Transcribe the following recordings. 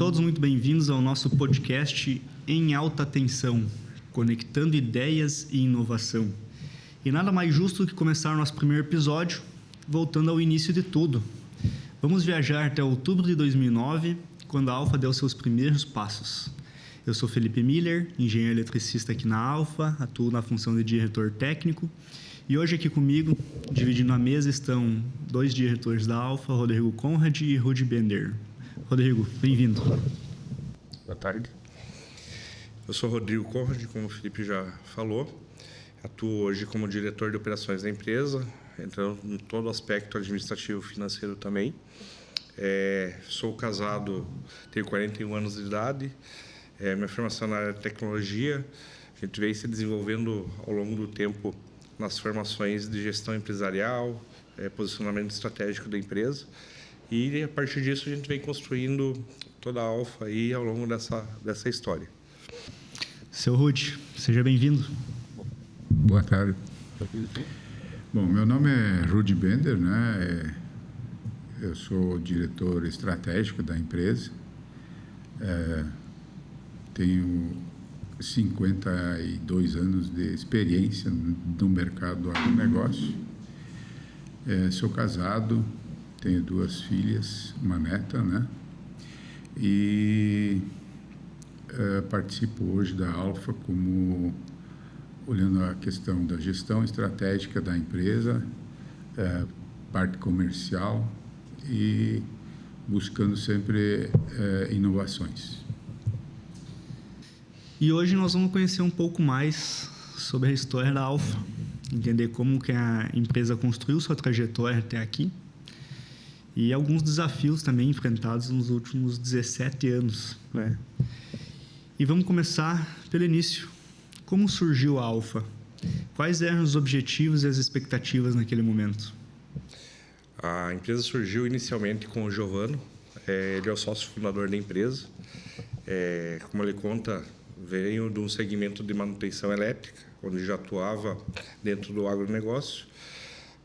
todos muito bem-vindos ao nosso podcast Em Alta Tensão, conectando ideias e inovação. E nada mais justo que começar o nosso primeiro episódio voltando ao início de tudo. Vamos viajar até outubro de 2009, quando a Alfa deu seus primeiros passos. Eu sou Felipe Miller, engenheiro eletricista aqui na Alfa, atuo na função de diretor técnico. E hoje aqui comigo, dividindo a mesa, estão dois diretores da Alfa, Rodrigo Conrad e Rudi Bender. Rodrigo, bem-vindo. Boa tarde. Eu sou Rodrigo Conrad, como o Felipe já falou. Atuo hoje como diretor de operações da empresa, entrando em todo o aspecto administrativo e financeiro também. Sou casado, tenho 41 anos de idade. Minha formação na área de tecnologia. A gente veio se desenvolvendo ao longo do tempo nas formações de gestão empresarial, posicionamento estratégico da empresa. E, a partir disso, a gente vem construindo toda a Alfa aí ao longo dessa história. Seu Rudi, seja bem-vindo. Boa tarde. Bom, meu nome é Rudi Bender, né? Eu sou diretor estratégico da empresa. Tenho 52 anos de experiência no mercado do agronegócio. Sou casado, tenho 2 filhas, uma neta, né? E participo hoje da Alfa como olhando a questão da gestão estratégica da empresa, parte comercial e buscando sempre inovações. E hoje nós vamos conhecer um pouco mais sobre a história da Alfa, entender como que a empresa construiu sua trajetória até aqui e alguns desafios também enfrentados nos últimos 17 anos, né? E vamos começar pelo início. Como surgiu a Alfa? Quais eram os objetivos e as expectativas naquele momento? A empresa surgiu inicialmente com o Giovano. Ele é o sócio fundador da empresa. Como ele conta, veio de um segmento de manutenção elétrica, onde já atuava dentro do agronegócio.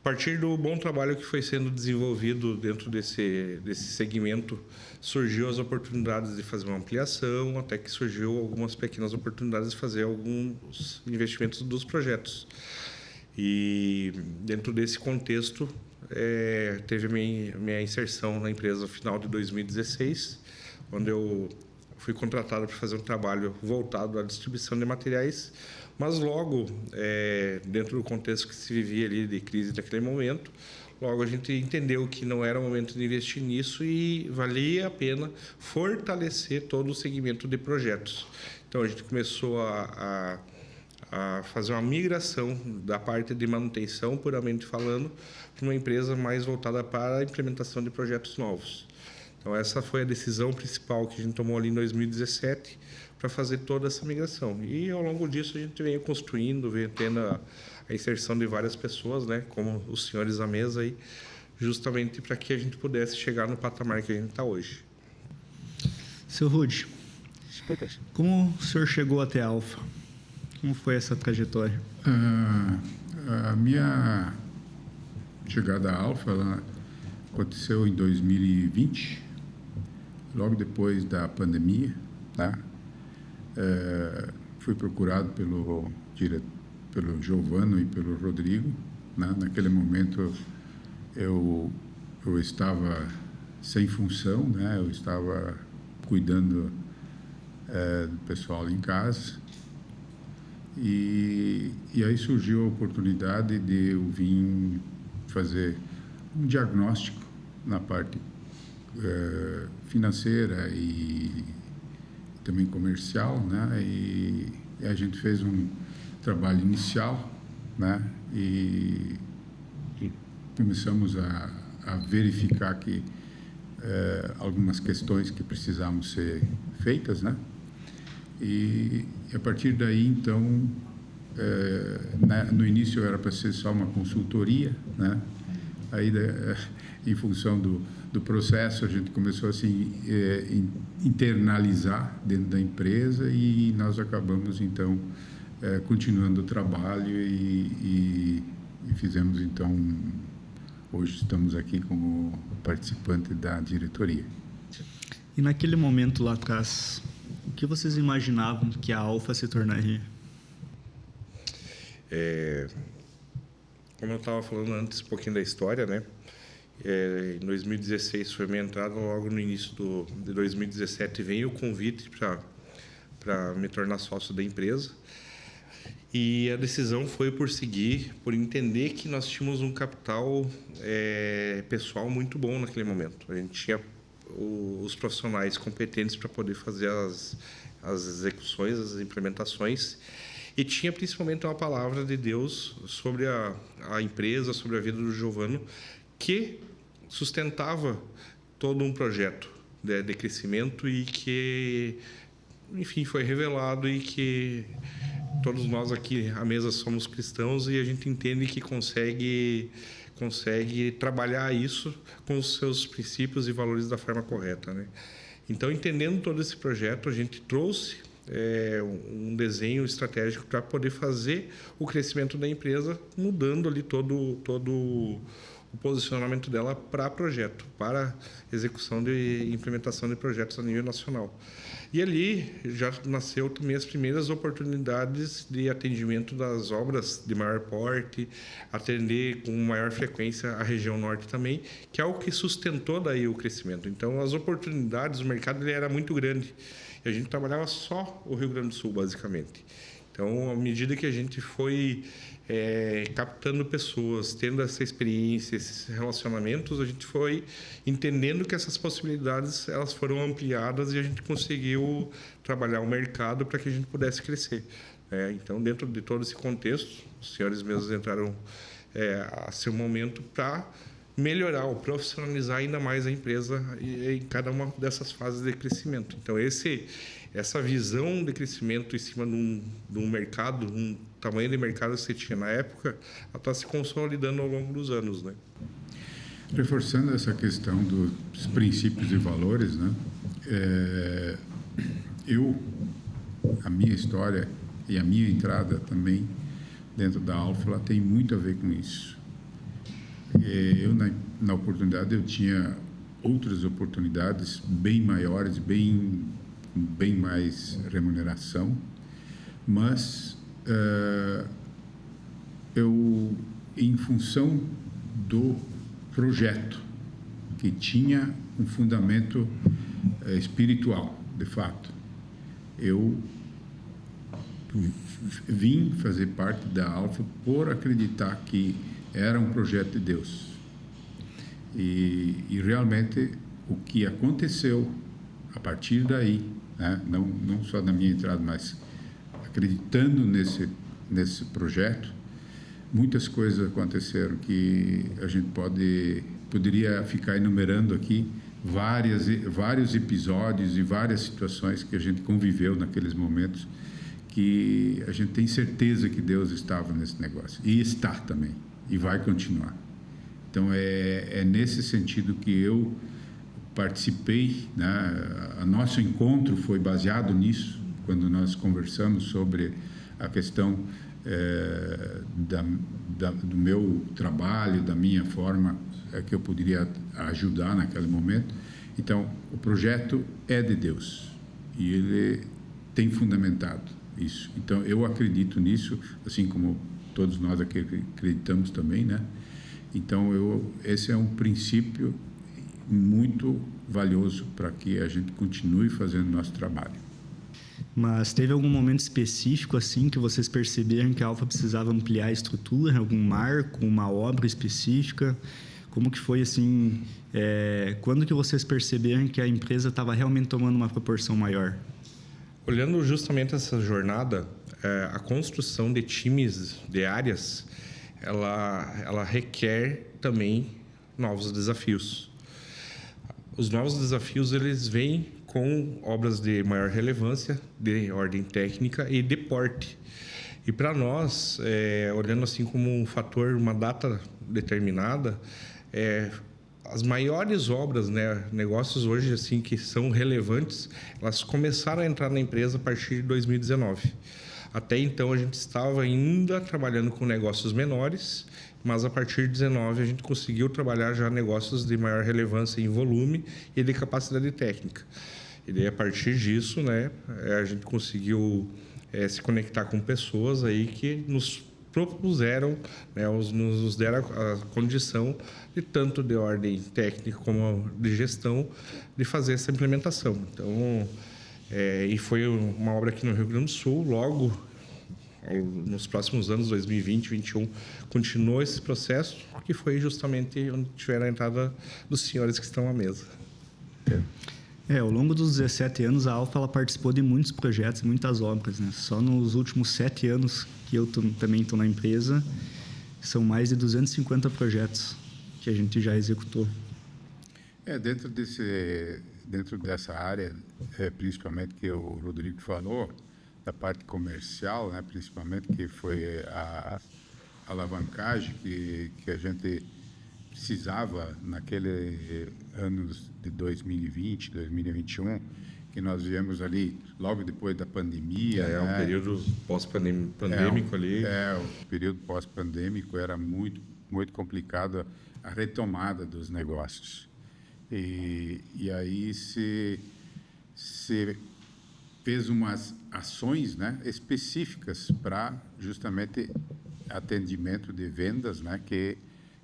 A partir do bom trabalho que foi sendo desenvolvido dentro desse segmento, surgiu as oportunidades de fazer uma ampliação, até que surgiu algumas pequenas oportunidades de fazer alguns investimentos dos projetos. E dentro desse contexto, teve a minha inserção na empresa no final de 2016, onde eu fui contratado para fazer um trabalho voltado à distribuição de materiais, mas logo, dentro do contexto que se vivia ali de crise naquele momento, logo a gente entendeu que não era o momento de investir nisso e valia a pena fortalecer todo o segmento de projetos. Então, a gente começou a fazer uma migração da parte de manutenção, puramente falando, para uma empresa mais voltada para a implementação de projetos novos. Então, essa foi a decisão principal que a gente tomou ali em 2017 para fazer toda essa migração. E, ao longo disso, a gente veio construindo, veio tendo a inserção de várias pessoas, né, como os senhores à mesa, aí, justamente para que a gente pudesse chegar no patamar que a gente está hoje. Seu Rudi, como o senhor chegou até a Alfa? Como foi essa trajetória? A minha chegada à Alfa ela aconteceu em 2020, logo depois da pandemia, tá? Fui procurado pelo Giovano e pelo Rodrigo, né? Naquele momento eu estava sem função, né? Eu estava cuidando do pessoal em casa e aí surgiu a oportunidade de eu vir fazer um diagnóstico na parte financeira e também comercial, né? E a gente fez um trabalho inicial, né? E começamos a verificar que algumas questões que precisavam ser feitas, né? E a partir daí, então, no início era para ser só uma consultoria, né? Aí, em função do processo, a gente começou a internalizar dentro da empresa e nós acabamos, então, continuando o trabalho e fizemos, então, hoje estamos aqui como participante da diretoria. E naquele momento lá atrás, o que vocês imaginavam que a Alfa se tornaria? Como eu estava falando antes um pouquinho da história, né? Em 2016 foi minha entrada, logo no início de 2017 veio o convite para me tornar sócio da empresa. E a decisão foi por entender que nós tínhamos um capital pessoal muito bom naquele momento. A gente tinha os profissionais competentes para poder fazer as execuções, as implementações, e tinha principalmente uma palavra de Deus sobre a empresa, sobre a vida do Giovano, que sustentava todo um projeto de crescimento e que, enfim, foi revelado, e que todos nós aqui à mesa somos cristãos e a gente entende que consegue trabalhar isso com os seus princípios e valores da forma correta, né? Então, entendendo todo esse projeto, a gente trouxe um desenho estratégico para poder fazer o crescimento da empresa, mudando ali todo o posicionamento dela para projeto, para execução de implementação de projetos a nível nacional. E ali já nasceu também as primeiras oportunidades de atendimento das obras de maior porte, atender com maior frequência a região norte também, que é o que sustentou daí o crescimento. Então, as oportunidades, o mercado ele era muito grande. E a gente trabalhava só o Rio Grande do Sul, basicamente. Então, à medida que a gente foi captando pessoas, tendo essa experiência, esses relacionamentos, a gente foi entendendo que essas possibilidades elas foram ampliadas e a gente conseguiu trabalhar o mercado para que a gente pudesse crescer. Então, dentro de todo esse contexto, os senhores mesmos entraram a seu momento para melhorar ou profissionalizar ainda mais a empresa em cada uma dessas fases de crescimento. Então, essa visão de crescimento em cima de um mercado, um tamanho de mercado que você tinha na época, ela está se consolidando ao longo dos anos, né? Reforçando essa questão dos princípios e valores, né? A minha história e a minha entrada também dentro da Alfa, ela tem muito a ver com isso. Eu, na oportunidade, eu tinha outras oportunidades bem maiores, bem mais remuneração, mas eu, em função do projeto, que tinha um fundamento espiritual, de fato, eu vim fazer parte da Alfa por acreditar que era um projeto de Deus. E realmente o que aconteceu a partir daí, né, não só na minha entrada, mas acreditando nesse projeto, muitas coisas aconteceram que a gente poderia ficar enumerando aqui vários episódios e várias situações que a gente conviveu naqueles momentos, que a gente tem certeza que Deus estava nesse negócio, e está também, e vai continuar. Então, é nesse sentido que eu participei, né? O nosso encontro foi baseado nisso, quando nós conversamos sobre a questão do meu trabalho, da minha forma que eu poderia ajudar naquele momento. Então, o projeto é de Deus e ele tem fundamentado isso. Então, eu acredito nisso, assim como todos nós aqui acreditamos também, né? Então, esse é um princípio muito valioso para que a gente continue fazendo nosso trabalho. Mas teve algum momento específico assim que vocês perceberam que a Alfa precisava ampliar a estrutura, algum marco, uma obra específica? Como que foi assim? Quando que vocês perceberam que a empresa estava realmente tomando uma proporção maior? Olhando justamente essa jornada, a construção de times, de áreas, ela requer também novos desafios. Os novos desafios, eles vêm com obras de maior relevância, de ordem técnica e de porte. E para nós, olhando assim como um fator, uma data determinada, as maiores obras, né, negócios hoje assim que são relevantes, elas começaram a entrar na empresa a partir de 2019. Até então, a gente estava ainda trabalhando com negócios menores, mas a partir de 19 a gente conseguiu trabalhar já negócios de maior relevância em volume e de capacidade técnica. E daí, a partir disso, né, a gente conseguiu se conectar com pessoas aí que nos propuseram, né, nos deram a condição de tanto de ordem técnica como de gestão de fazer essa implementação. Então, e foi uma obra aqui no Rio Grande do Sul, logo nos próximos anos, 2020, 2021, continuou esse processo, que foi justamente onde tiveram a entrada dos senhores que estão à mesa. Ao longo dos 17 anos, a Alfa ela participou de muitos projetos, muitas obras, né? Só nos últimos 7 anos que eu também estou na empresa, são mais de 250 projetos que a gente já executou. Dentro dessa área, principalmente que o Rodrigo falou, da parte comercial, né, principalmente, que foi a alavancagem que a gente precisava naquele anos de 2020, 2021, que nós viemos ali logo depois da pandemia. Um período pós-pandêmico ali. O período pós-pandêmico era muito, muito complicado a retomada dos negócios. E aí se fez umas ações, né, específicas para justamente atendimento de vendas, né, que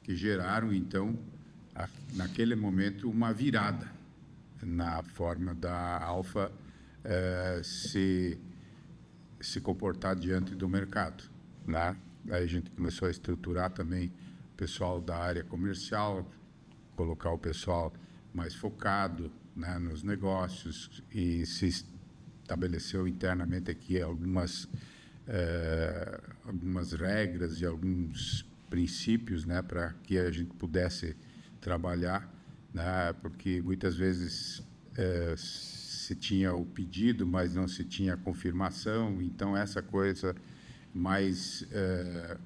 geraram, então, naquele momento, uma virada na forma da Alfa se comportar diante do mercado, né? Aí a gente começou a estruturar também o pessoal da área comercial, colocar o pessoal mais focado, né, nos negócios, e se estabeleceu internamente aqui algumas regras e alguns princípios, né, para que a gente pudesse trabalhar, né, porque muitas vezes se tinha o pedido, mas não se tinha a confirmação. Então essa coisa mais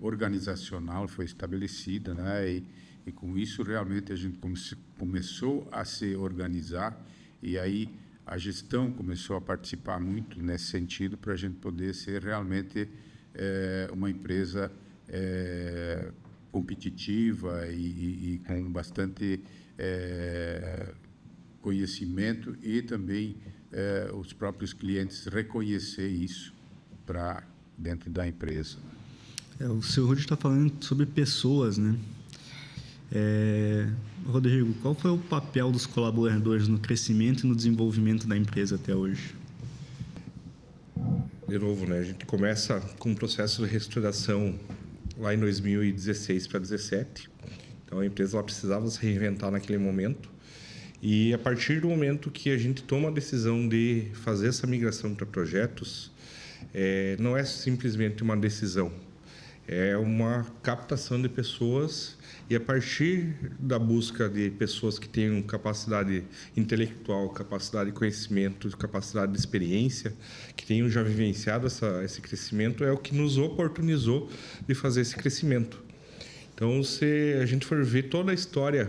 organizacional foi estabelecida, né, e com isso realmente a gente começou a se organizar, e aí a gestão começou a participar muito nesse sentido, para a gente poder ser realmente uma empresa competitiva e com bastante conhecimento, e também os próprios clientes reconhecer isso para dentro da empresa. O senhor Rudy está falando sobre pessoas, né? Rodrigo, qual foi o papel dos colaboradores no crescimento e no desenvolvimento da empresa até hoje? De novo, né? A gente começa com um processo de reestruturação lá em 2016 para 2017. Então, a empresa ela precisava se reinventar naquele momento. E, a partir do momento que a gente toma a decisão de fazer essa migração para projetos, não é simplesmente uma decisão. É uma captação de pessoas, e a partir da busca de pessoas que tenham capacidade intelectual, capacidade de conhecimento, capacidade de experiência, que tenham já vivenciado esse crescimento, é o que nos oportunizou de fazer esse crescimento. Então, se a gente for ver toda a história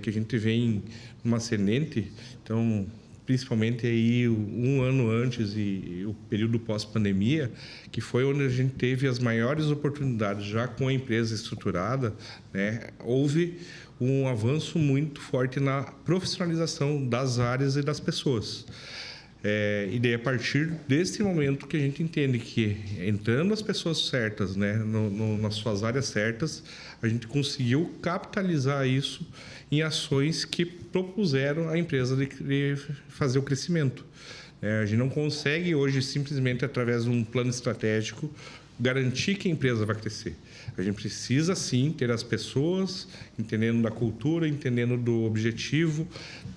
que a gente vem numa ascendente, então, principalmente aí um ano antes e o período pós-pandemia, que foi onde a gente teve as maiores oportunidades, já com a empresa estruturada, né, houve um avanço muito forte na profissionalização das áreas e das pessoas. E daí, a partir desse momento que a gente entende que, entrando as pessoas certas, né, nas suas áreas certas, a gente conseguiu capitalizar isso em ações que propuseram a empresa de fazer o crescimento. A gente não consegue hoje, simplesmente através de um plano estratégico, garantir que a empresa vai crescer. A gente precisa, sim, ter as pessoas entendendo da cultura, entendendo do objetivo,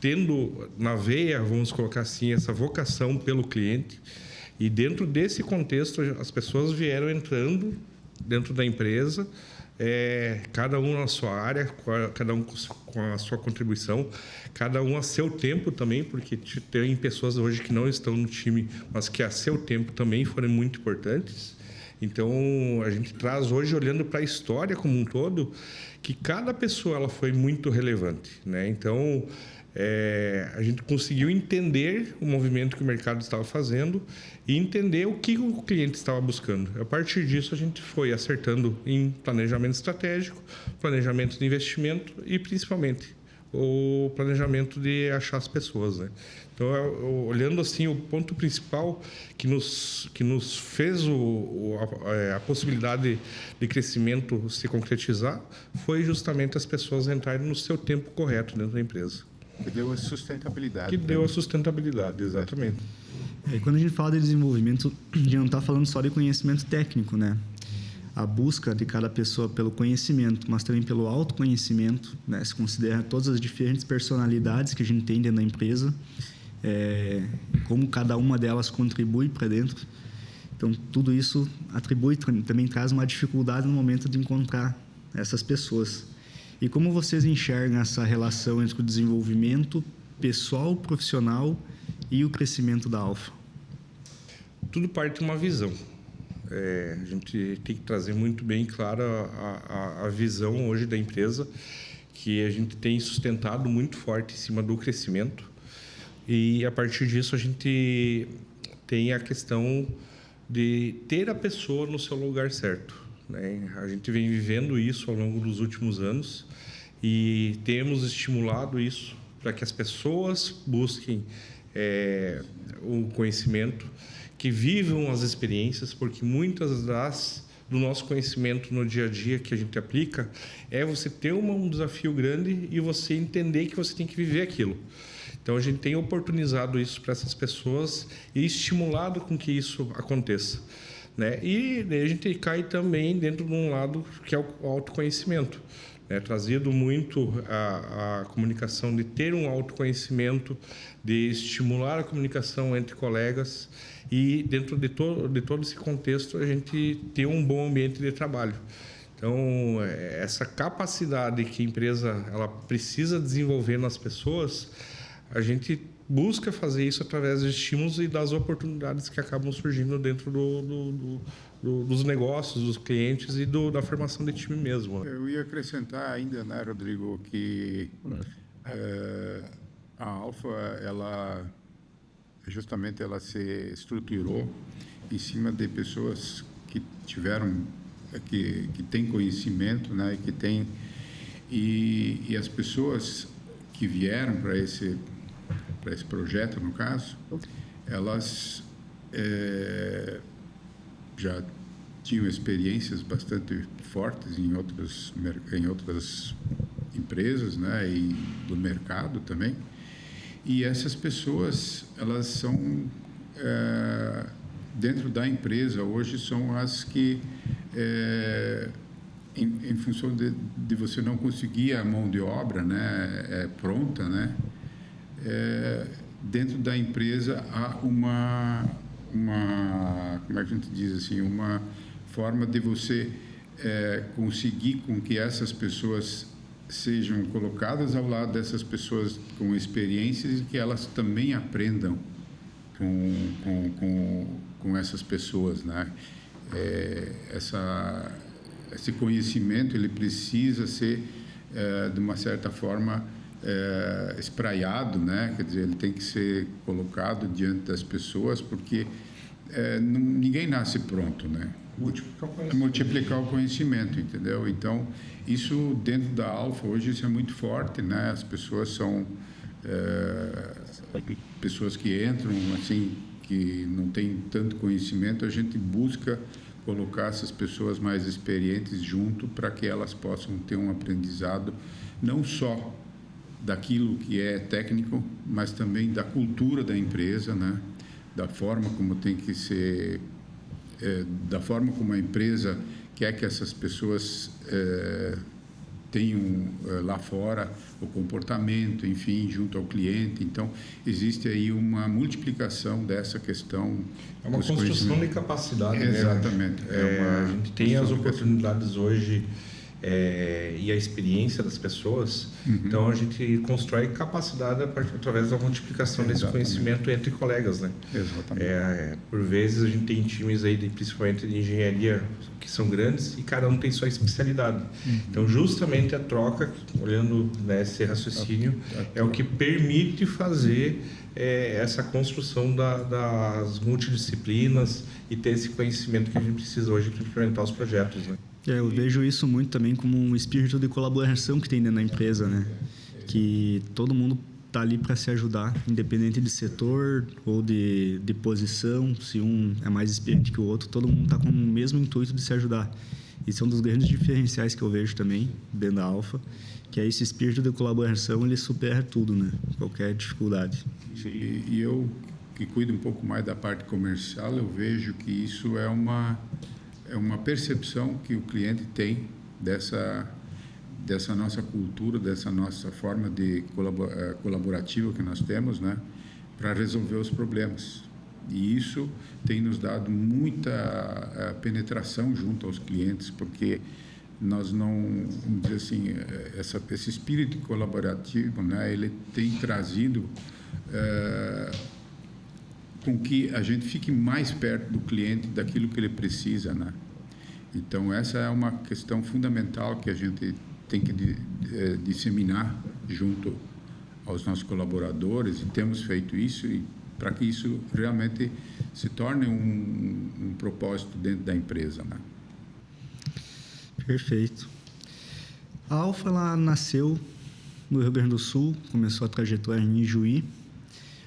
tendo na veia, vamos colocar assim, essa vocação pelo cliente. E dentro desse contexto, as pessoas vieram entrando dentro da empresa, cada um na sua área, cada um com a sua contribuição, cada um a seu tempo também, porque tem pessoas hoje que não estão no time, mas que a seu tempo também foram muito importantes. Então, a gente traz hoje, olhando para a história como um todo, que cada pessoa ela foi muito relevante, né? Então, a gente conseguiu entender o movimento que o mercado estava fazendo e entender o que o cliente estava buscando. A partir disso, a gente foi acertando em planejamento estratégico, planejamento de investimento e, principalmente, o planejamento de achar as pessoas, né? Então, olhando assim, o ponto principal que nos fez a possibilidade de crescimento se concretizar foi justamente as pessoas entrarem no seu tempo correto dentro da empresa. Que deu a sustentabilidade. Que deu a sustentabilidade, exatamente. E quando a gente fala de desenvolvimento, a gente não está falando só de conhecimento técnico, né? A busca de cada pessoa pelo conhecimento, mas também pelo autoconhecimento, né? Se considera todas as diferentes personalidades que a gente tem dentro da empresa, como cada uma delas contribui para dentro. Então, tudo isso também traz uma dificuldade no momento de encontrar essas pessoas. E como vocês enxergam essa relação entre o desenvolvimento pessoal, profissional e o crescimento da Alfa? Tudo parte de uma visão. A gente tem que trazer muito bem clara a visão hoje da empresa, que a gente tem sustentado muito forte em cima do crescimento. E, a partir disso, a gente tem a questão de ter a pessoa no seu lugar certo, né? A gente vem vivendo isso ao longo dos últimos anos e temos estimulado isso para que as pessoas busquem o conhecimento, que vivam as experiências, porque muitas do nosso conhecimento no dia a dia que a gente aplica você ter um desafio grande e você entender que você tem que viver aquilo. Então, a gente tem oportunizado isso para essas pessoas e estimulado com que isso aconteça, né? E daí a gente cai também dentro de um lado que é o autoconhecimento, né? Trazido muito a comunicação, de ter um autoconhecimento, de estimular a comunicação entre colegas e, dentro de todo esse contexto, a gente ter um bom ambiente de trabalho. Então, essa capacidade que a empresa ela precisa desenvolver nas pessoas, a gente busca fazer isso através de estímulos e das oportunidades que acabam surgindo dentro dos negócios, dos clientes e da formação de time mesmo. Eu ia acrescentar ainda, né, Rodrigo, que a Alfa, ela se estruturou em cima de pessoas que têm conhecimento, né, e as pessoas que vieram para esse projeto, no caso, elas já tinham experiências bastante fortes em outras empresas, né, e do mercado também. E essas pessoas, elas são, dentro da empresa, hoje, são as que, em função de você não conseguir a mão de obra, né, pronta, né, dentro da empresa há uma como é que a gente diz assim, uma forma de você conseguir com que essas pessoas sejam colocadas ao lado dessas pessoas com experiências e que elas também aprendam com essas pessoas, né? Esse conhecimento ele precisa ser de uma certa forma espraiado, né? Quer dizer, ele tem que ser colocado diante das pessoas, porque ninguém nasce pronto, né? Multiplicar o conhecimento, entendeu? Então, isso dentro da Alfa hoje isso é muito forte, né? As pessoas são pessoas que entram assim, que não têm tanto conhecimento, a gente busca colocar essas pessoas mais experientes junto para que elas possam ter um aprendizado não só daquilo que é técnico, mas também da cultura da empresa, né? Da forma como tem que ser, da forma como a empresa quer que essas pessoas tenham lá fora o comportamento, enfim, junto ao cliente. Então, existe aí uma multiplicação dessa questão. É uma construção de capacidade. Exatamente. Né? A gente tem as oportunidades hoje e a experiência das pessoas. Então a gente constrói capacidade através da multiplicação desse conhecimento entre colegas, né? Exatamente. Por vezes a gente tem times aí, principalmente de engenharia, que são grandes e cada um tem sua especialidade. Então justamente a troca, olhando nesse raciocínio, é o que permite fazer essa construção das multidisciplinas e ter esse conhecimento que a gente precisa hoje para implementar os projetos, né? Eu vejo isso muito também como um espírito de colaboração que tem dentro da empresa, né? Que todo mundo está ali para se ajudar, independente de setor ou de posição. Se um é mais experiente que o outro, todo mundo está com o mesmo intuito de se ajudar. Isso é um dos grandes diferenciais que eu vejo também dentro da Alfa, que é esse espírito de colaboração, ele supera tudo, né? Qualquer dificuldade. E eu, que cuido um pouco mais da parte comercial, eu vejo que isso é uma percepção que o cliente tem dessa nossa cultura, dessa nossa forma de colaborativa que nós temos, né, para resolver os problemas. E isso tem nos dado muita penetração junto aos clientes, porque nós não, vamos dizer assim, esse espírito colaborativo, né, ele tem trazido com que a gente fique mais perto do cliente, daquilo que ele precisa, né? Então, essa é uma questão fundamental que a gente tem que disseminar junto aos nossos colaboradores, e temos feito isso, e para que isso realmente se torne um propósito dentro da empresa, né? Perfeito. A Alfa, ela nasceu no Rio Grande do Sul, começou a trajetória em Ijuí,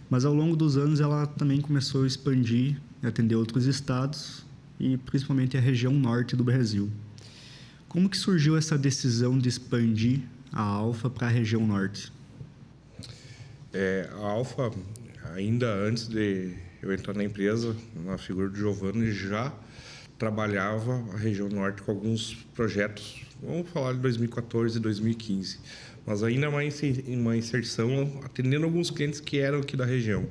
mas ao longo dos anos ela também começou a expandir e atender outros estados e principalmente a região norte do Brasil. Como que surgiu essa decisão de expandir a Alfa para a região norte? A Alfa, ainda antes de eu entrar na empresa, na figura do Giovanni, já trabalhava a região norte com alguns projetos, vamos falar de 2014 e 2015, mas ainda uma inserção atendendo alguns clientes que eram aqui da região.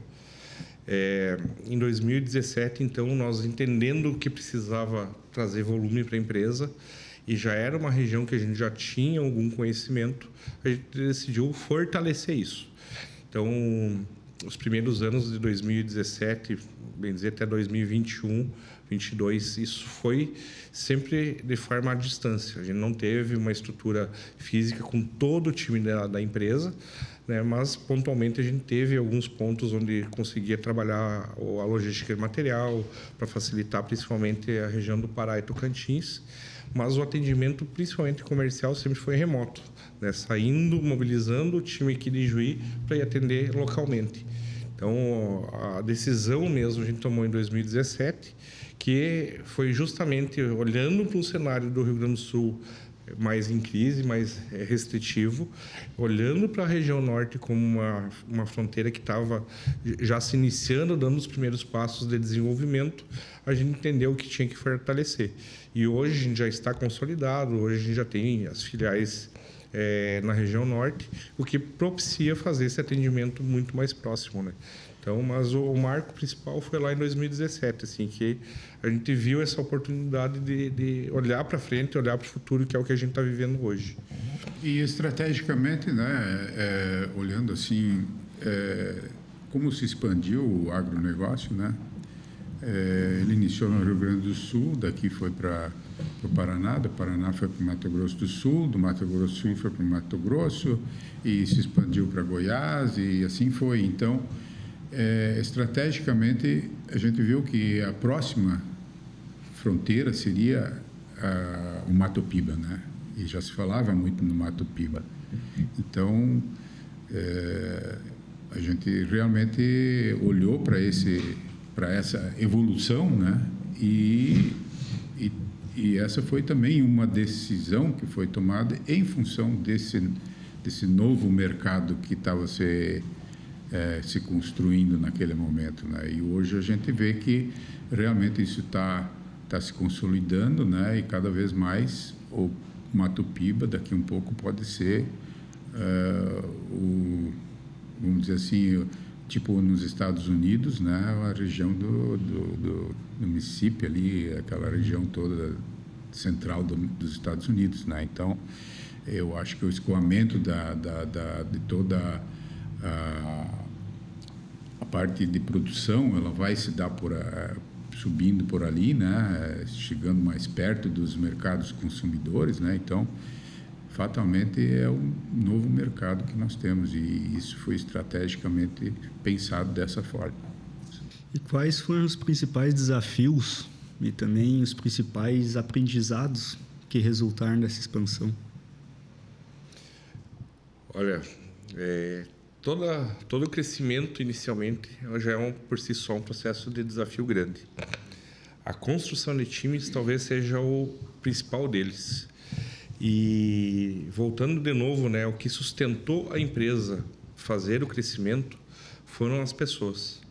Em 2017, então, nós entendendo que precisava trazer volume para a empresa e já era uma região que a gente já tinha algum conhecimento, a gente decidiu fortalecer isso. Então, os primeiros anos de 2017, bem dizer, até 2021, 2022, isso foi sempre de forma à distância. A gente não teve uma estrutura física com todo o time da empresa, né? Mas pontualmente a gente teve alguns pontos onde conseguia trabalhar a logística de material para facilitar principalmente a região do Pará e Tocantins, mas o atendimento principalmente comercial sempre foi remoto, né? Saindo, mobilizando o time aqui de Juí para ir atender localmente. Então, a decisão mesmo a gente tomou em 2017, que foi justamente olhando para um cenário do Rio Grande do Sul mais em crise, mais restritivo, olhando para a região norte como uma fronteira que estava já se iniciando, dando os primeiros passos de desenvolvimento, a gente entendeu que tinha que fortalecer. E hoje a gente já está consolidado, hoje a gente já tem as filiais na região norte, o que propicia fazer esse atendimento muito mais próximo, né? Então, mas o marco principal foi lá em 2017, assim, que a gente viu essa oportunidade de olhar para frente, olhar para o futuro, que é o que a gente está vivendo hoje. E estrategicamente, né, olhando assim, como se expandiu o agronegócio, né? Ele iniciou no Rio Grande do Sul, daqui foi para o Paraná, do Paraná foi para o Mato Grosso do Sul, do Mato Grosso do Sul foi para o Mato Grosso e se expandiu para Goiás e assim foi. Então, estrategicamente, a gente viu que a próxima fronteira seria o Mato Piba, né? E já se falava muito no Mato Piba. Então, a gente realmente olhou para essa evolução, né? E essa foi também uma decisão que foi tomada em função desse novo mercado que estava se construindo naquele momento, né? E hoje a gente vê que realmente isso está se consolidando, né? E cada vez mais o Mato Piba daqui um pouco pode ser vamos dizer assim, tipo nos Estados Unidos, né, a região do Mississippi ali, aquela região toda central dos Estados Unidos, né? Então, eu acho que o escoamento de toda a parte de produção, ela vai se dar subindo por ali, né? Chegando mais perto dos mercados consumidores, né? Então, fatalmente é um novo mercado que nós temos e isso foi estrategicamente pensado dessa forma. E quais foram os principais desafios e também os principais aprendizados que resultaram dessa expansão? Olha, todo o crescimento inicialmente já é por si só um processo de desafio grande. A construção de times talvez seja o principal deles. E voltando de novo, né, o que sustentou a empresa fazer o crescimento foram as pessoas.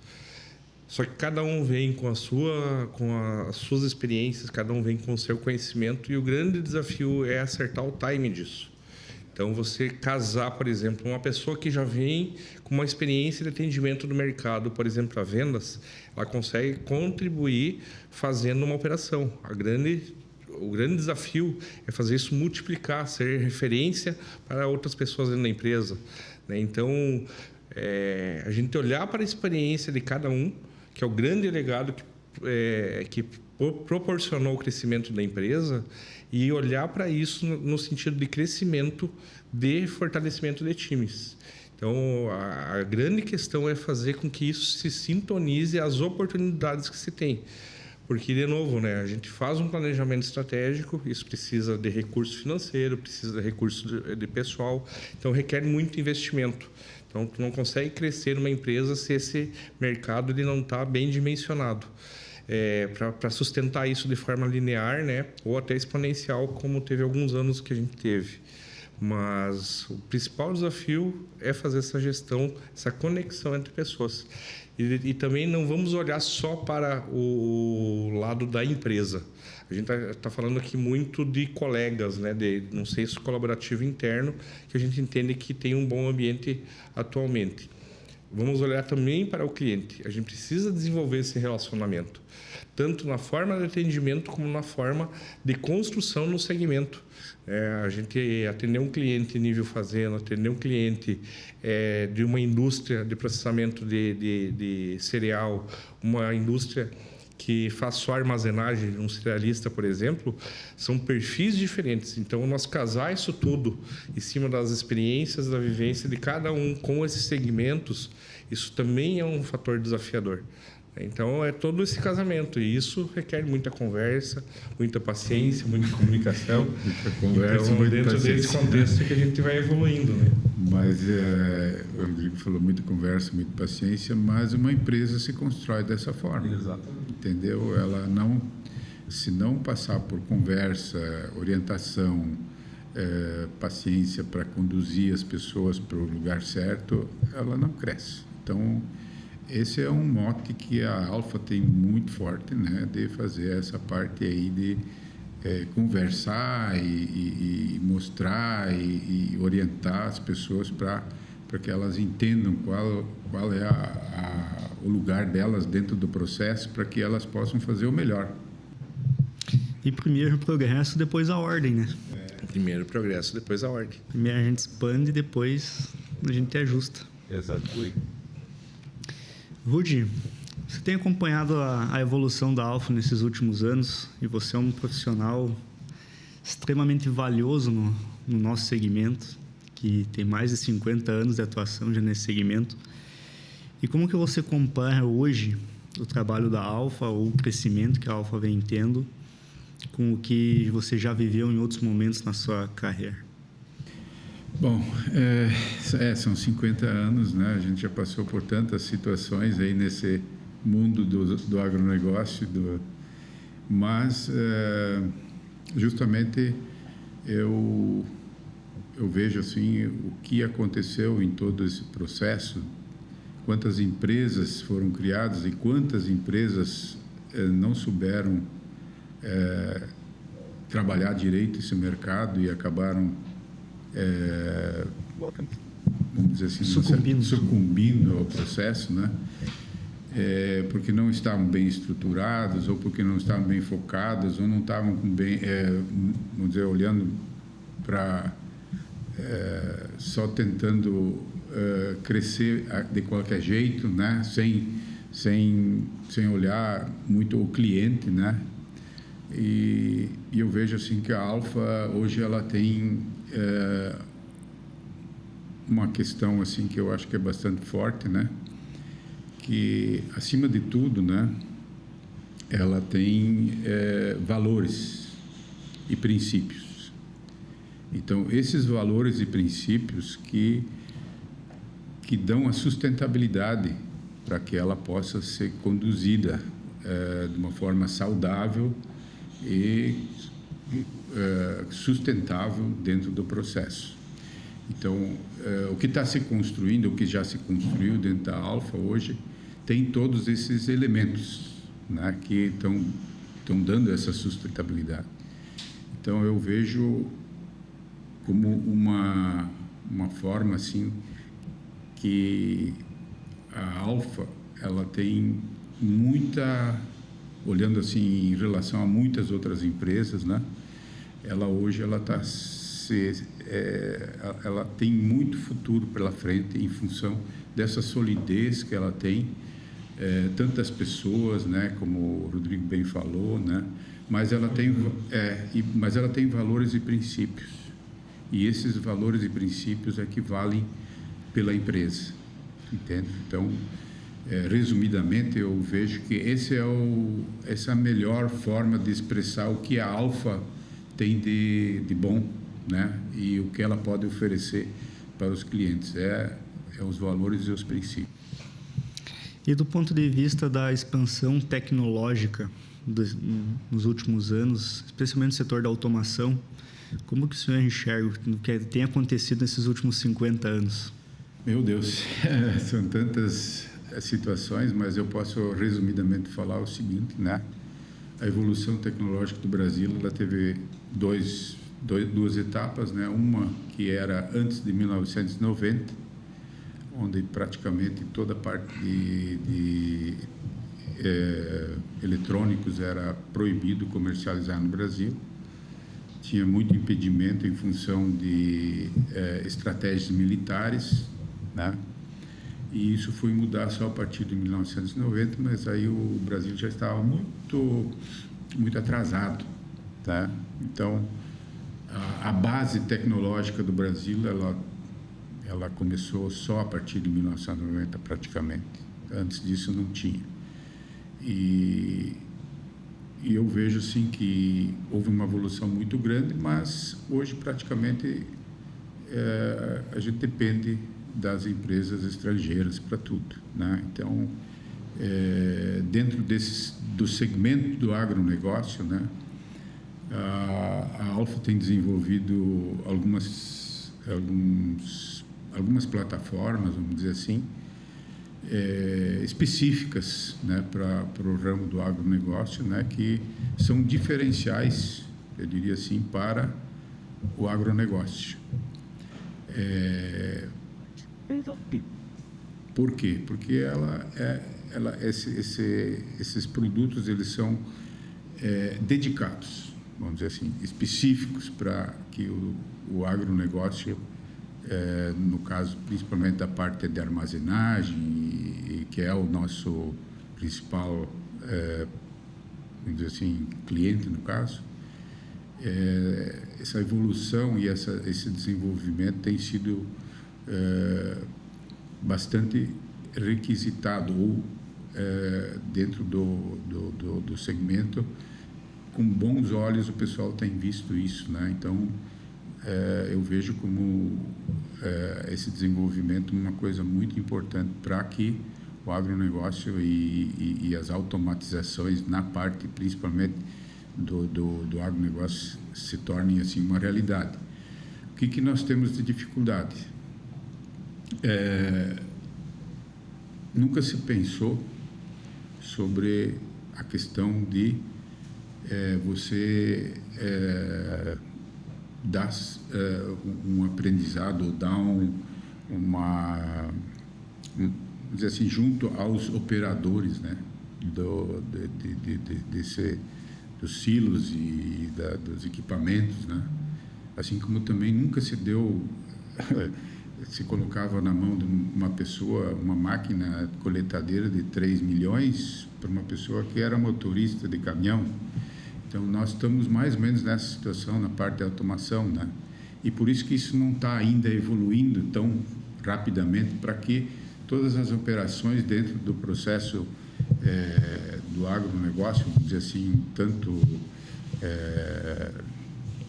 Só que cada um vem com as suas experiências, cada um vem com o seu conhecimento e o grande desafio é acertar o time disso. Então, você casar, por exemplo, uma pessoa que já vem com uma experiência de atendimento do mercado, por exemplo, para vendas, ela consegue contribuir fazendo uma operação. O grande desafio é fazer isso multiplicar, ser referência para outras pessoas dentro da empresa, né? Então, a gente olhar para a experiência de cada um, que é o grande legado que proporcionou o crescimento da empresa, e olhar para isso no sentido de crescimento, de fortalecimento de times. Então, a grande questão é fazer com que isso se sintonize às oportunidades que se tem. Porque, de novo, né, a gente faz um planejamento estratégico, isso precisa de recurso financeiro, precisa de recurso de pessoal, então requer muito investimento. Então, tu não consegue crescer uma empresa se esse mercado ele não está bem dimensionado. Para sustentar isso de forma linear, né, ou até exponencial, como teve alguns anos que a gente teve. Mas o principal desafio é fazer essa gestão, essa conexão entre pessoas. E também não vamos olhar só para o lado da empresa. A gente está falando aqui muito de colegas, né, de um senso colaborativo interno, que a gente entende que tem um bom ambiente atualmente. Vamos olhar também para o cliente. A gente precisa desenvolver esse relacionamento, tanto na forma de atendimento como na forma de construção no segmento. A gente atender um cliente nível fazenda, atender um cliente de uma indústria de processamento de cereal, uma indústria que faz só armazenagem, um cerealista, por exemplo, são perfis diferentes. Então, nós casar isso tudo em cima das experiências, da vivência de cada um com esses segmentos, isso também é um fator desafiador. Então, é todo esse casamento, e isso requer muita conversa, muita paciência, muita comunicação. Muita conversa, então, muita dentro paciência. desse contexto que a gente vai evoluindo, né? Mas o Rodrigo falou muita conversa, muita paciência, mas uma empresa se constrói dessa forma. Exatamente. Entendeu? Ela não, se não passar por conversa, orientação, paciência para conduzir as pessoas para o lugar certo, ela não cresce. Então, esse é um mote que a Alfa tem muito forte, né, de fazer essa parte aí de conversar e mostrar e orientar as pessoas para que elas entendam qual é o lugar delas dentro do processo, para que elas possam fazer o melhor. E primeiro o progresso, depois a ordem, né? Primeiro o progresso, depois a ordem. Primeiro a gente expande, depois a gente ajusta. Exato. Rudi, você tem acompanhado a evolução da Alfa nesses últimos anos e você é um profissional extremamente valioso no nosso segmento, que tem mais de 50 anos de atuação já nesse segmento. E como que você compara hoje o trabalho da Alfa, ou o crescimento que a Alfa vem tendo, com o que você já viveu em outros momentos na sua carreira? Bom, são 50 anos, né? A gente já passou por tantas situações aí nesse mundo do agronegócio, mas justamente eu vejo assim o que aconteceu em todo esse processo, quantas empresas foram criadas e quantas empresas não souberam trabalhar direito esse mercado e acabaram vamos dizer assim, sucumbindo ao processo, né? porque não estavam bem estruturados, ou porque não estavam bem focados, ou não estavam bem, vamos dizer, olhando para só tentando crescer de qualquer jeito, né? Sem olhar muito o cliente, né? E eu vejo assim que a Alfa hoje ela tem uma questão assim que eu acho que é bastante forte, né? Que acima de tudo, né, ela tem valores e princípios. Então esses valores e princípios que dão a sustentabilidade para que ela possa ser conduzida de uma forma saudável e sustentável dentro do processo. Então, o que está se construindo, o que já se construiu dentro da Alfa hoje, tem todos esses elementos, né, que estão dando essa sustentabilidade. Então, eu vejo como uma forma assim que a Alfa ela tem muita, olhando assim em relação a muitas outras empresas, né, ela hoje ela ela tem muito futuro pela frente em função dessa solidez que ela tem, tantas pessoas, né, como o Rodrigo bem falou, né, mas ela tem valores e princípios, e esses valores e princípios é que valem pela empresa, entende? Então, resumidamente, eu vejo que essa é a melhor forma de expressar o que a Alfa tem de bom, né? E o que ela pode oferecer para os clientes é os valores e os princípios. E do ponto de vista da expansão tecnológica nos últimos anos, especialmente no setor da automação, como que o senhor enxerga o que tem acontecido nesses últimos 50 anos? Meu Deus, são tantas situações, mas eu posso resumidamente falar o seguinte, né? A evolução tecnológica do Brasil, ela teve duas etapas, né? Uma que era antes de 1990, onde praticamente toda a parte de eletrônicos era proibido comercializar no Brasil. Tinha muito impedimento em função de estratégias militares, né? E isso foi mudar só a partir de 1990, mas aí o Brasil já estava muito atrasado, tá? Então, a base tecnológica do Brasil, ela começou só a partir de 1990, praticamente. Antes disso, não tinha. E eu vejo, assim, que houve uma evolução muito grande, mas hoje, praticamente, a gente depende das empresas estrangeiras para tudo, né? Então, dentro do segmento do agronegócio, né, a Alfa tem desenvolvido algumas plataformas, vamos dizer assim, específicas, né, para o ramo do agronegócio, né, que são diferenciais, eu diria assim, para o agronegócio. Por quê? Porque esses produtos eles são dedicados, vamos dizer assim, específicos para que o agronegócio, no caso principalmente da parte de armazenagem, e que é o nosso principal, vamos dizer assim, cliente no caso, essa evolução e esse desenvolvimento tem sido bastante requisitado, ou dentro do segmento, com bons olhos o pessoal tem visto isso, né? Então, eu vejo como esse desenvolvimento uma coisa muito importante para que o agronegócio e as automatizações na parte, principalmente, do agronegócio se tornem assim uma realidade. O que nós temos de dificuldade? Nunca se pensou sobre a questão de você dar um aprendizado, ou dar dizer assim, junto aos operadores, né, dos silos e dos equipamentos, né, assim como também nunca se colocava na mão de uma pessoa uma máquina coletadeira de 3 milhões para uma pessoa que era motorista de caminhão. Então, nós estamos mais ou menos nessa situação na parte da automação, né? E por isso que isso não está ainda evoluindo tão rapidamente para que todas as operações dentro do processo do agronegócio, vamos dizer assim, tanto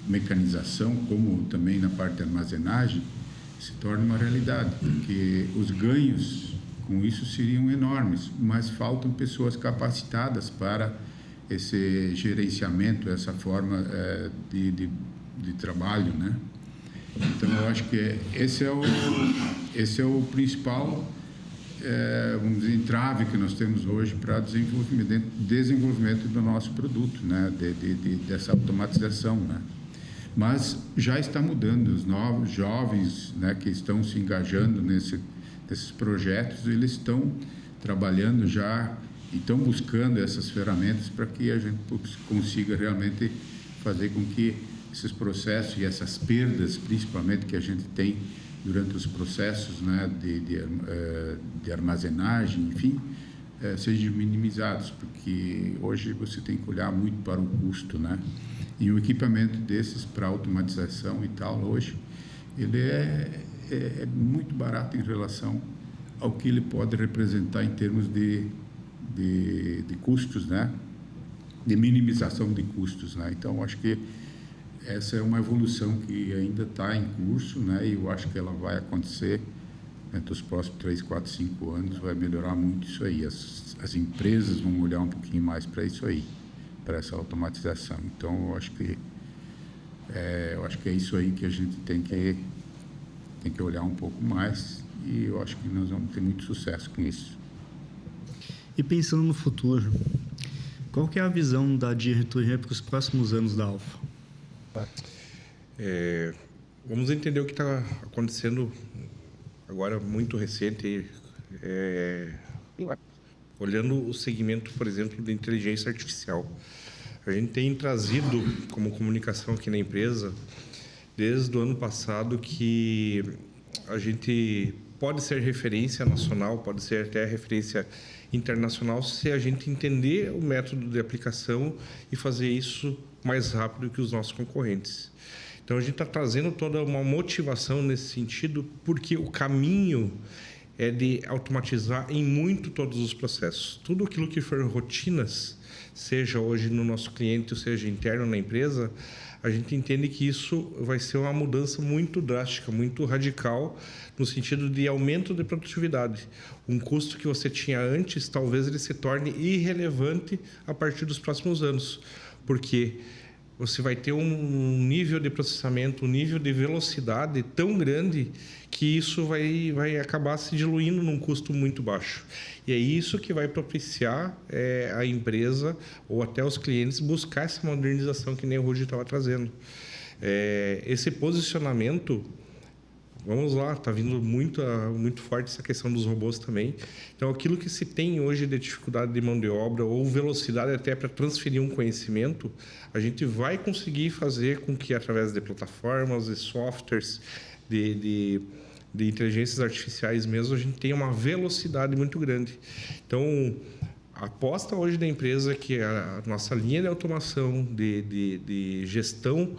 mecanização como também na parte de armazenagem, se torne uma realidade, porque os ganhos com isso seriam enormes, mas faltam pessoas capacitadas para esse gerenciamento, essa forma de trabalho, né? Então, eu acho que esse é o principal, vamos dizer, entrave que nós temos hoje para desenvolvimento do nosso produto, né? Dessa automatização, né? Mas já está mudando. Os novos jovens, né, que estão se engajando nesses projetos, eles estão trabalhando já e estão buscando essas ferramentas para que a gente consiga realmente fazer com que esses processos e essas perdas, principalmente, que a gente tem durante os processos, né, de armazenagem, enfim, sejam minimizados, porque hoje você tem que olhar muito para o custo, né? E o equipamento desses para automatização e tal, hoje, ele é muito barato em relação ao que ele pode representar em termos de custos, né? De minimização de custos, né? Então, acho que essa é uma evolução que ainda está em curso, né? E eu acho que ela vai acontecer entre os próximos 3, 4, 5 anos, vai melhorar muito isso aí. As empresas vão olhar um pouquinho mais para isso aí, para essa automatização. Então, eu acho que é isso aí que a gente tem que olhar um pouco mais, e eu acho que nós vamos ter muito sucesso com isso. E pensando no futuro, qual que é a visão da diretoria para os próximos anos da Alfa? Vamos entender o que está acontecendo agora, muito recente, olhando o segmento, por exemplo, de inteligência artificial. A gente tem trazido como comunicação aqui na empresa, desde o ano passado, que a gente pode ser referência nacional, pode ser até referência internacional, se a gente entender o método de aplicação e fazer isso mais rápido que os nossos concorrentes. Então, a gente está trazendo toda uma motivação nesse sentido, porque o caminho é de automatizar em muito todos os processos. Tudo aquilo que for rotinas, seja hoje no nosso cliente, ou seja interno na empresa, a gente entende que isso vai ser uma mudança muito drástica, muito radical, no sentido de aumento de produtividade. Um custo que você tinha antes, talvez ele se torne irrelevante a partir dos próximos anos, porque você vai ter um nível de processamento, um nível de velocidade tão grande que isso vai acabar se diluindo num custo muito baixo. E é isso que vai propiciar a empresa ou até os clientes buscar essa modernização que nem o Rudi estava trazendo. Esse posicionamento, vamos lá, está vindo muito forte essa questão dos robôs também. Então, aquilo que se tem hoje de dificuldade de mão de obra ou velocidade até para transferir um conhecimento, a gente vai conseguir fazer com que, através de plataformas e softwares de inteligências artificiais mesmo, a gente tenha uma velocidade muito grande. Então, a aposta hoje da empresa é que a nossa linha de automação, de gestão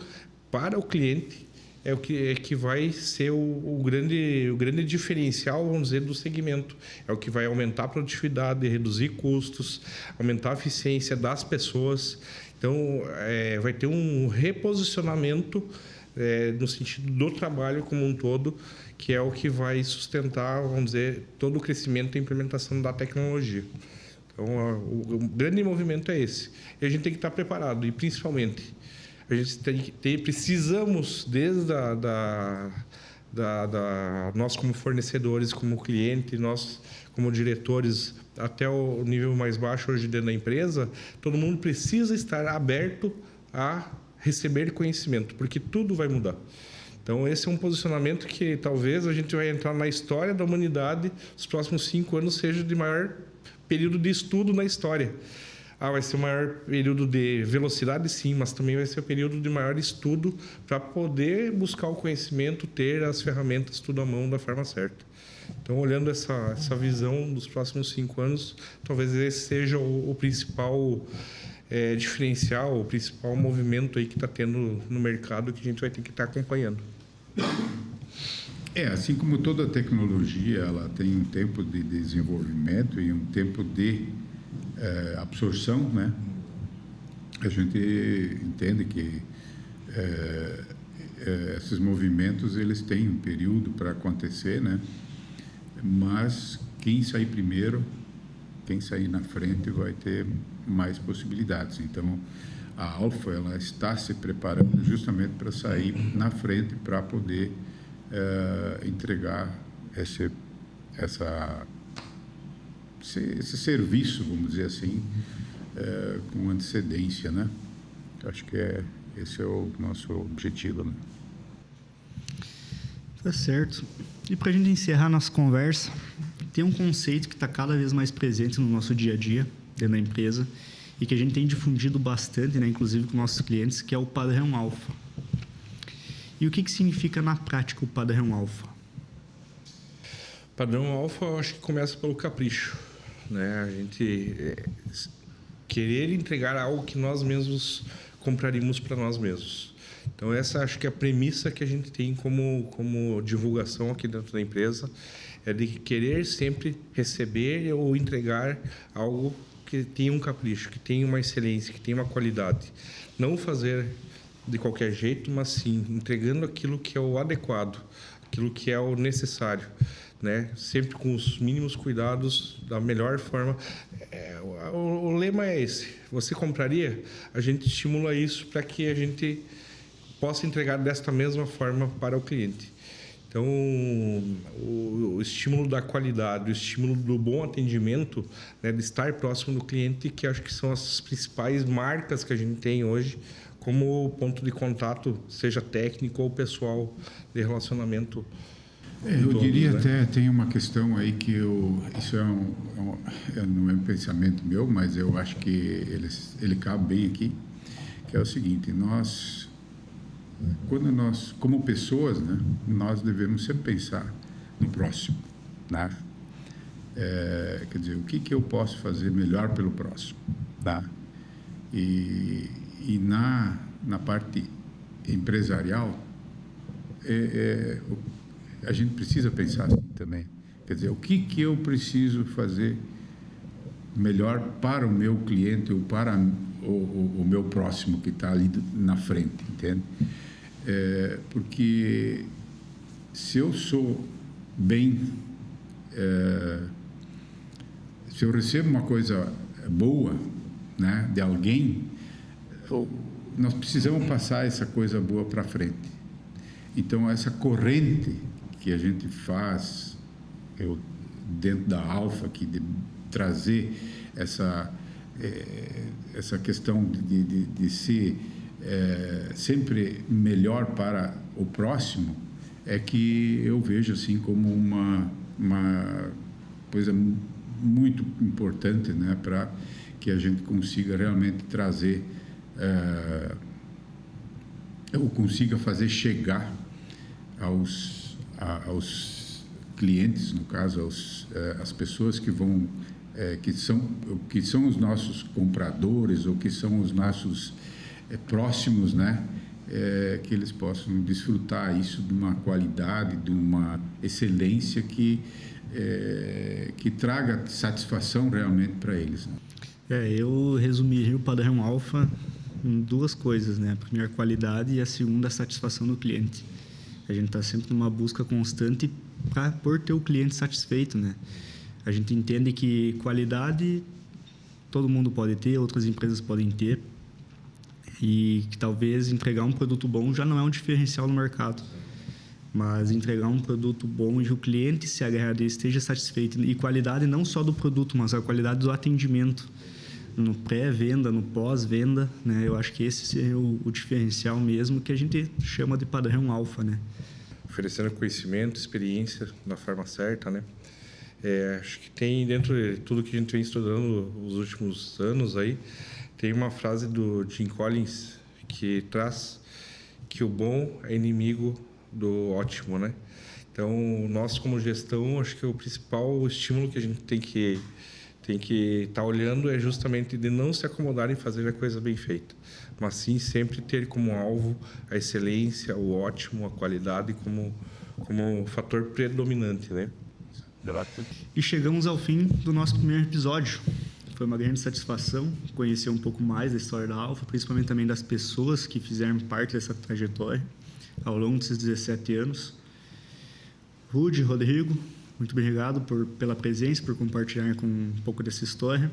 para o cliente, é o que vai ser o grande diferencial, vamos dizer, do segmento. É o que vai aumentar a produtividade, reduzir custos, aumentar a eficiência das pessoas. Então, vai ter um reposicionamento no sentido do trabalho como um todo, que é o que vai sustentar, vamos dizer, todo o crescimento e implementação da tecnologia. Então, o grande movimento é esse. E a gente tem que estar preparado, e principalmente a gente precisamos, desde nós como fornecedores, como cliente, nós como diretores, até o nível mais baixo hoje dentro da empresa, todo mundo precisa estar aberto a receber conhecimento, porque tudo vai mudar. Então, esse é um posicionamento que talvez a gente vai entrar na história da humanidade, os próximos 5 anos seja de maior período de estudo na história. Vai ser o maior período de velocidade, sim, mas também vai ser o período de maior estudo para poder buscar o conhecimento, ter as ferramentas tudo à mão da forma certa. Então, olhando essa visão dos próximos 5 anos, talvez esse seja o principal diferencial, o principal movimento aí que está tendo no mercado que a gente vai ter que estar acompanhando. Assim como toda tecnologia, ela tem um tempo de desenvolvimento e um tempo de absorção, né? A gente entende que esses movimentos eles têm um período para acontecer, né? Mas quem sair primeiro, quem sair na frente vai ter mais possibilidades. Então, a Alfa ela está se preparando justamente para sair na frente para poder entregar esse serviço, vamos dizer assim, com antecedência, né? Acho que esse é o nosso objetivo, né? Tá certo. E para a gente encerrar nossa conversa, tem um conceito que está cada vez mais presente no nosso dia a dia, dentro da empresa, e que a gente tem difundido bastante, né, inclusive com nossos clientes, que é o padrão Alfa. E o que significa na prática o padrão Alfa? Padrão Alfa, eu acho que começa pelo capricho, né? A gente querer entregar algo que nós mesmos compraríamos para nós mesmos. Então, essa acho que é a premissa que a gente tem como divulgação aqui dentro da empresa, é de querer sempre receber ou entregar algo que tenha um capricho, que tenha uma excelência, que tenha uma qualidade. Não fazer de qualquer jeito, mas sim entregando aquilo que é o adequado, aquilo que é o necessário, né? Sempre com os mínimos cuidados, da melhor forma. O lema é esse: você compraria? A gente estimula isso para que a gente possa entregar desta mesma forma para o cliente. Então, o estímulo da qualidade, o estímulo do bom atendimento, né, de estar próximo do cliente, que acho que são as principais marcas que a gente tem hoje como ponto de contato, seja técnico ou pessoal, de relacionamento. Eu diria, né? Até tem uma questão aí que isso não é um pensamento meu, mas eu acho que ele cabe bem aqui, que é o seguinte: quando nós, como pessoas, né, nós devemos sempre pensar no próximo, né? Quer dizer, o que eu posso fazer melhor pelo próximo, tá? E na parte empresarial, a gente precisa pensar assim também. Quer dizer, o que eu preciso fazer melhor para o meu cliente ou para o meu próximo que está ali na frente, entende? Porque se eu sou bem, se eu recebo uma coisa boa, né, de alguém, nós precisamos passar essa coisa boa para frente. Então, essa corrente que a gente faz dentro da Alfa, que de trazer essa questão de ser sempre melhor para o próximo, é que eu vejo assim como uma coisa muito importante, né, para que a gente consiga realmente trazer ou consiga fazer chegar aos clientes, no caso, às pessoas que vão que são os nossos compradores ou que são os nossos próximos, né? Que eles possam desfrutar isso de uma qualidade, de uma excelência que traga satisfação realmente para eles, né? Eu resumiria o padrão Alfa em duas coisas, né? A primeira, qualidade, e a segunda, a satisfação do cliente. A gente está sempre numa busca constante por ter o cliente satisfeito, né? A gente entende que qualidade todo mundo pode ter, outras empresas podem ter, e que talvez entregar um produto bom já não é um diferencial no mercado, mas entregar um produto bom e o cliente se agrade, esteja satisfeito, e qualidade não só do produto, mas a qualidade do atendimento, no pré-venda, no pós-venda, né? Eu acho que esse é o diferencial mesmo que a gente chama de padrão alfa, né? Oferecendo conhecimento, experiência da forma certa, né? Acho que tem dentro de tudo que a gente vem estudando nos últimos anos aí, tem uma frase do Jim Collins que traz que o bom é inimigo do ótimo, né? Então, nós como gestão, acho que o principal estímulo que a gente tem que estar olhando é justamente de não se acomodar em fazer a coisa bem feita, mas sim sempre ter como alvo a excelência, o ótimo, a qualidade como fator predominante, né? E chegamos ao fim do nosso primeiro episódio. Foi uma grande satisfação conhecer um pouco mais da história da Alfa, principalmente também das pessoas que fizeram parte dessa trajetória ao longo desses 17 anos. Rudy, Rodrigo, muito obrigado pela presença, por compartilhar com um pouco dessa história.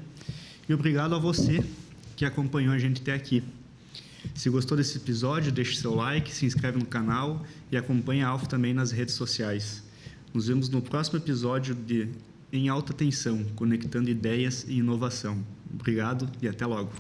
E obrigado a você que acompanhou a gente até aqui. Se gostou desse episódio, deixe seu like, se inscreve no canal e acompanhe a Alfa também nas redes sociais. Nos vemos no próximo episódio de Em Alta Tensão, conectando ideias e inovação. Obrigado e até logo.